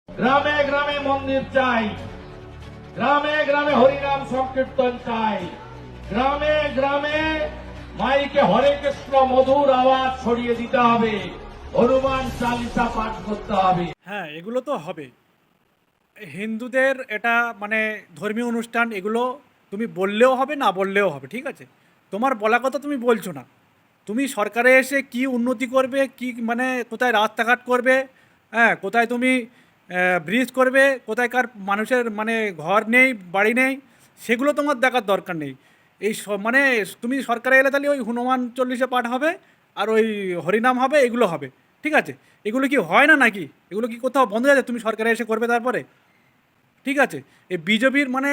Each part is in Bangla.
গ্রামে গ্রামে মন্দির চাই, গ্রামে গ্রামে হরিনাম সংকীর্তন চাই, গ্রামে গ্রামে মাইকে হরে কৃষ্ণ মধুর আওয়াজ ছড়িয়ে দিতে হবে, হনুমান চালিসা পাঠ করতে হবে। হ্যাঁ, এগুলো তো হবে। হিন্দুদের এটা মানে ধর্মীয় অনুষ্ঠান, এগুলো তুমি বললেও হবে, না বললেও হবে, ঠিক আছে? তোমার বলা কথা তুমি বলছো না। তুমি সরকারে এসে কি উন্নতি করবে, কি মানে কোথায় রাস্তাঘাট করবে, হ্যাঁ, কোথায় তুমি ব্রিজ করবে, কোথায়কার মানুষের মানে ঘর নেই, বাড়ি নেই, সেগুলো তোমার দেখার দরকার নেই। এই মানে তুমি সরকারে এলে তাহলে ওই হনুমান চল্লিশে পাঠ হবে আর ওই হরিনাম হবে, এগুলো হবে, ঠিক আছে? এগুলো কি হয় না নাকি? এগুলো কি কোথাও বন্ধ হয়ে যায় তুমি সরকারে এসে করবে তারপরে? ঠিক আছে? এই বিজেপির মানে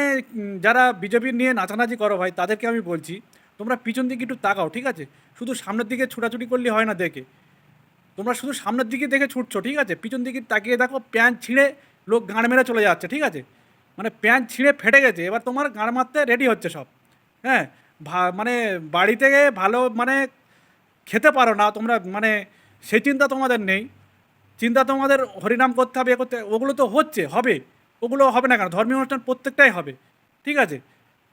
যারা বিজেপির নিয়ে নাচানাচি করো ভাই, তাদেরকে আমি বলছি, তোমরা পিছন দিকে একটু তাকাও, ঠিক আছে? শুধু সামনের দিকে ছোটাছুটি করলে হয় না দেখে। তোমরা শুধু সামনের দিকে দেখে ছুটছো, ঠিক আছে? পিছন দিকে তাকিয়ে দেখো, প্যান্ট ছিঁড়ে লোক গাঁড় মেরে চলে যাচ্ছে, ঠিক আছে? মানে প্যান্ট ছিঁড়ে ফেটে গেছে, এবার তোমার গাঁড় মারতে রেডি হচ্ছে সব। হ্যাঁ, মানে বাড়ি থেকে ভালো মানে খেতে পারো না তোমরা, মানে সেই চিন্তা তোমাদের নেই। চিন্তা তোমাদের হরিনাম করতে হবে, এ করতে, ওগুলো তো হচ্ছে, হবে। ওগুলো হবে না কেন? ধর্মীয় অনুষ্ঠান প্রত্যেকটাই হবে, ঠিক আছে?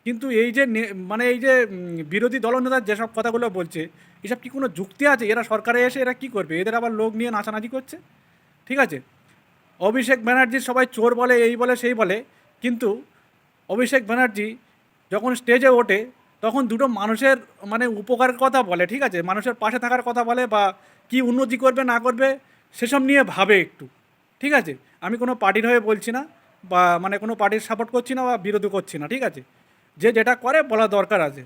কিন্তু এই যে মানে এই যে বিরোধী দলনেতা যেসব কথাগুলো বলছে, এসব কি কোনো যুক্তি আছে? এরা সরকারে এসে এরা কি করবে? এদের আবার লোক নিয়ে নাচানাচি করছে, ঠিক আছে? অভিষেক ব্যানার্জি সবাই চোর বলে, এই বলে, সেই বলে, কিন্তু অভিষেক ব্যানার্জি যখন স্টেজে ওঠে তখন দুটো মানুষের মানে উপকারের কথা বলে, ঠিক আছে? মানুষের পাশে থাকার কথা বলে, বা কি উন্নতি করবে না করবে সেসব নিয়ে ভাবে একটু, ঠিক আছে? আমি কোনো পার্টির হয়ে বলছি না, বা মানে কোনো পার্টির সাপোর্ট করছি না বা বিরোধী করছি না, ঠিক আছে? যে যেটা করে বলা দরকার আছে।